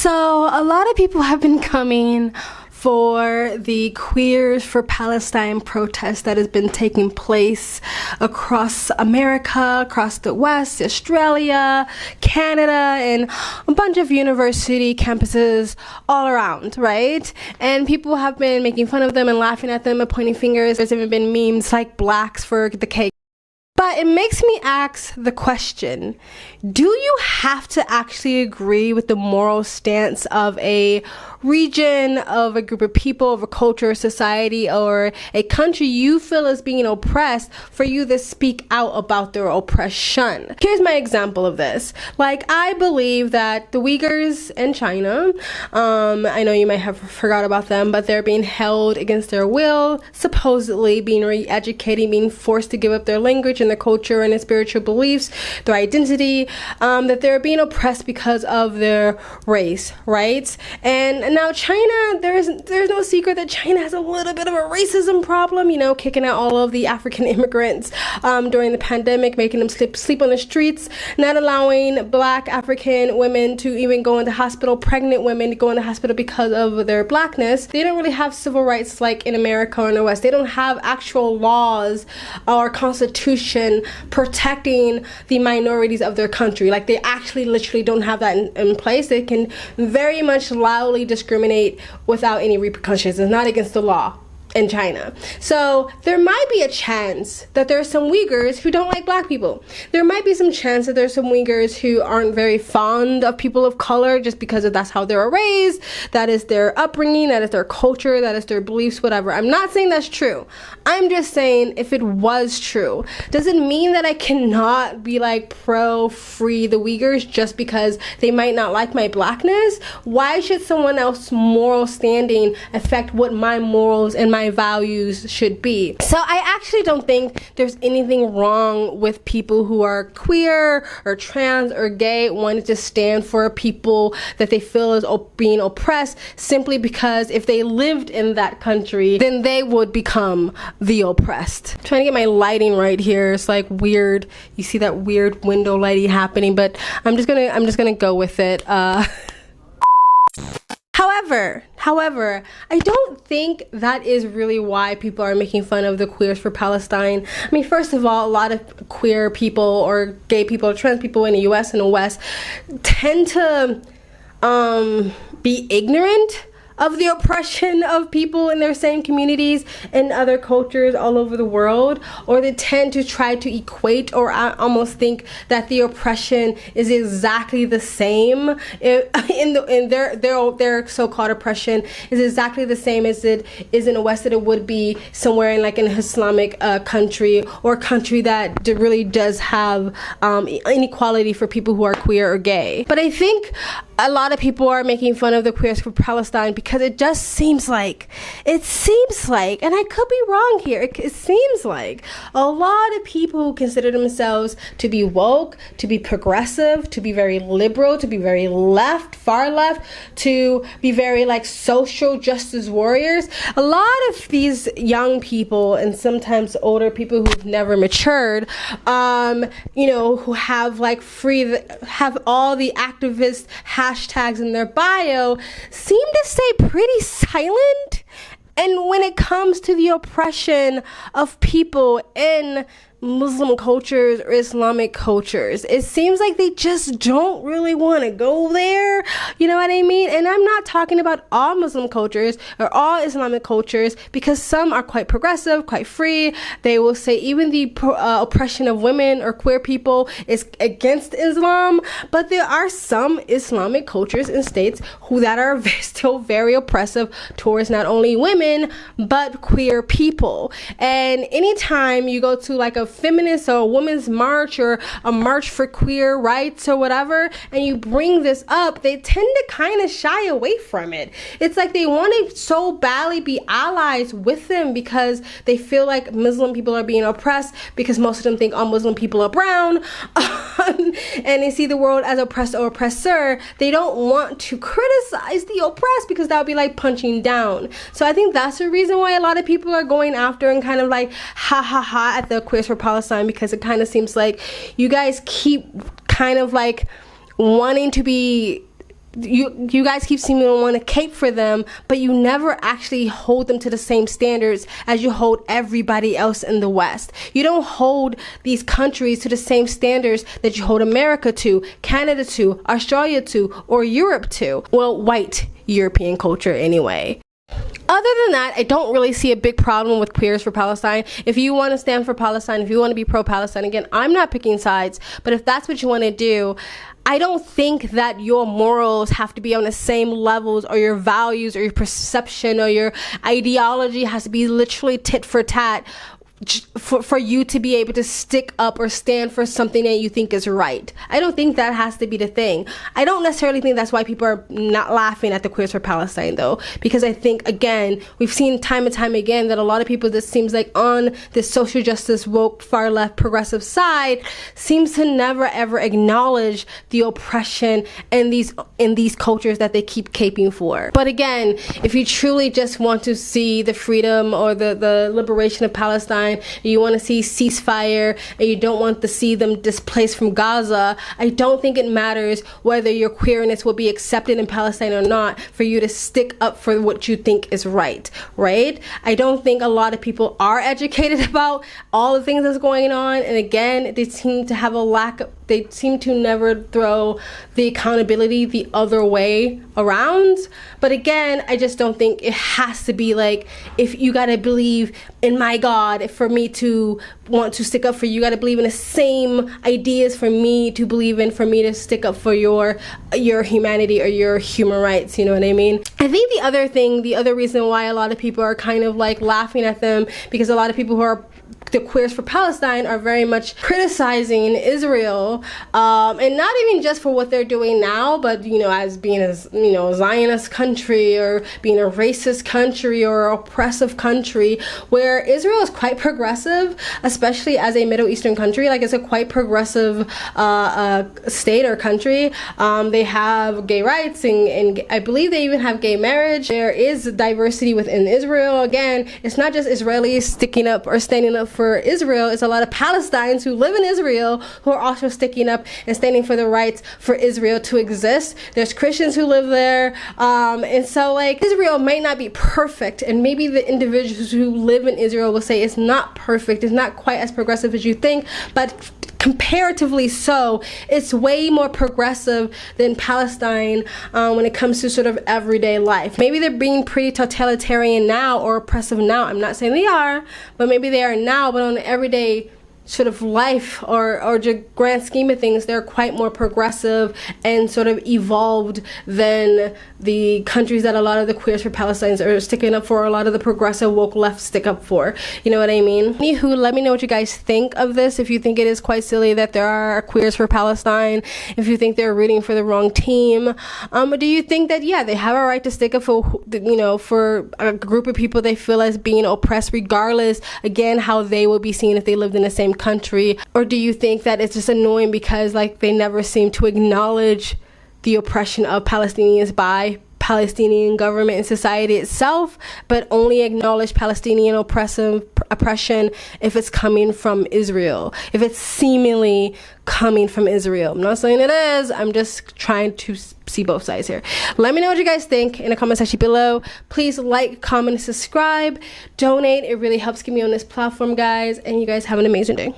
So a lot of people have been coming for the Queers for Palestine protest that has been taking place across America, across the West, Australia, Canada, and a bunch of university campuses all around, right? And people have been making fun of them and laughing at them and pointing fingers. There's even been memes like blacks for the cake. But it makes me ask the question, do you have to actually agree with the moral stance of a region, of a group of people, of a culture, or society, or a country you feel is being oppressed for you to speak out about their oppression? Here's my example of this. Like, I believe that the Uyghurs in China, I know you might have forgot about them, but they're being held against their will, supposedly being re-educated, being forced to give up their language and their culture and their spiritual beliefs, their identity, that they're being oppressed because of their race, right? And now China, there's no secret that China has a little bit of a racism problem, you know, kicking out all of the African immigrants during the pandemic, making them sleep on the streets, not allowing black African women to even go into hospital, pregnant women to go into hospital because of their blackness. They don't really have civil rights like in America or in the West. They don't have actual laws or constitution protecting the minorities of their country. Like, they actually literally don't have that in place. They can very much loudly discriminate without any repercussions. It's not against the law in China. So there might be a chance that there are some Uyghurs who don't like black people. There might be some chance that there's some Uyghurs who aren't very fond of people of color just because that's how they were raised, that is their upbringing, that is their culture, that is their beliefs, whatever. I'm not saying that's true. I'm just saying, if it was true, does it mean that I cannot be like pro-free the Uyghurs just because they might not like my blackness? Why should someone else's moral standing affect what my morals and my values should be? So I actually don't think there's anything wrong with people who are queer or trans or gay wanting to stand for people that they feel is being oppressed, simply because if they lived in that country, then they would become the oppressed. I'm trying to get my lighting right here. It's like weird. You see that weird window lighting happening, but I'm just gonna go with it. However, I don't think that is really why people are making fun of the Queers for Palestine. I mean, first of all, a lot of queer people or gay people or trans people in the US and the West tend to be ignorant of the oppression of people in their same communities and other cultures all over the world, or they tend to try to equate or almost think that the oppression is exactly the same in their so-called oppression is exactly the same as it is in the West, that it would be somewhere in like an Islamic country, or a country that really does have inequality for people who are queer or gay. But I think a lot of people are making fun of the Queers for Palestine because it just seems like, and I could be wrong here, it seems like a lot of people who consider themselves to be woke, to be progressive, to be very liberal, to be very left, far left, to be very like social justice warriors, a lot of these young people and sometimes older people who've never matured, you know, who have like have all the activist hashtags in their bio, seem to stay pretty silent. And when it comes to the oppression of people in Muslim cultures or Islamic cultures, it seems like they just don't really want to go there. You know what I mean? And I'm not talking about all Muslim cultures or all Islamic cultures, because some are quite progressive, quite free. They will say even the oppression of women or queer people is against Islam, but there are some Islamic cultures and states that are still very oppressive towards not only women but queer people. And anytime you go to like a feminist or a women's march or a march for queer rights or whatever, and you bring this up, they tend to kind of shy away from it. It's like they want to so badly be allies with them because they feel like Muslim people are being oppressed, because most of them think all Muslim people are brown and they see the world as oppressed or oppressor. They don't want to criticize the oppressed because that would be like punching down. So I think that's the reason why a lot of people are going after and kind of like ha ha ha at the Queers for Palestine, because it kind of seems like you guys keep kind of like wanting to be you guys keep seeming to want to cape for them, but you never actually hold them to the same standards as you hold everybody else in the West. You don't hold these countries to the same standards that you hold America to, Canada to, Australia to, or Europe to. Well, white European culture anyway. Other than that, I don't really see a big problem with Queers for Palestine. If you want to stand for Palestine, if you want to be pro-Palestine, again, I'm not picking sides, but if that's what you want to do, I don't think that your morals have to be on the same levels, or your values or your perception or your ideology has to be literally tit for tat for you to be able to stick up or stand for something that you think is right. I don't think that has to be the thing. I don't necessarily think that's why people are not laughing at the Queers for Palestine though, because I think, again, we've seen time and time again that a lot of people that seems like on the social justice, woke, far left, progressive side seems to never ever acknowledge the oppression in these cultures that they keep caping for. But again, if you truly just want to see the freedom or the liberation of Palestine, you want to see ceasefire, and you don't want to see them displaced from Gaza, I don't think it matters whether your queerness will be accepted in Palestine or not for you to stick up for what you think is right? I don't think a lot of people are educated about all the things that's going on, and again, they seem to have they seem to never throw the accountability the other way around. But again, I just don't think it has to be like, if you gotta believe in my God for me to want to stick up for you, you gotta believe in the same ideas for me to believe in, for me to stick up for your humanity or your human rights, you know what I mean? I think the other reason why a lot of people are kind of like laughing at them, because a lot of people who are the Queers for Palestine are very much criticizing Israel, and not even just for what they're doing now, but as being a Zionist country, or being a racist country or oppressive country, where Israel is quite progressive, especially as a Middle Eastern country. Like, it's a quite progressive state or country. They have gay rights, and I believe they even have gay marriage. There is diversity within Israel. Again, it's not just Israelis sticking up or standing up for Israel. It's a lot of Palestinians who live in Israel who are also sticking up and standing for the rights for Israel to exist. There's Christians who live there, and so like, Israel might not be perfect, and maybe the individuals who live in Israel will say it's not perfect, it's not quite as progressive as you think, but comparatively so, it's way more progressive than Palestine when it comes to sort of everyday life. Maybe they're being pretty totalitarian now or oppressive now. I'm not saying they are, but maybe they are now. But on the everyday sort of life or just grand scheme of things, they're quite more progressive and sort of evolved than the countries that a lot of the Queers for Palestine are sticking up for, a lot of the progressive woke left stick up for. You know what I mean? Anywho, let me know what you guys think of this. If you think it is quite silly that there are Queers for Palestine, if you think they're rooting for the wrong team, do you think that, yeah, they have a right to stick up for, for a group of people they feel as being oppressed, regardless, again, how they would be seen if they lived in the same country? Or do you think that it's just annoying because like they never seem to acknowledge the oppression of Palestinians by Palestinian government and society itself, but only acknowledge Palestinian oppression if it's coming from Israel, if it's seemingly coming from Israel? I'm not saying it is, I'm just trying to see both sides here. Let me know what you guys think in the comment section below. Please like, comment, subscribe, donate. It really helps get me on this platform, guys, and you guys have an amazing day.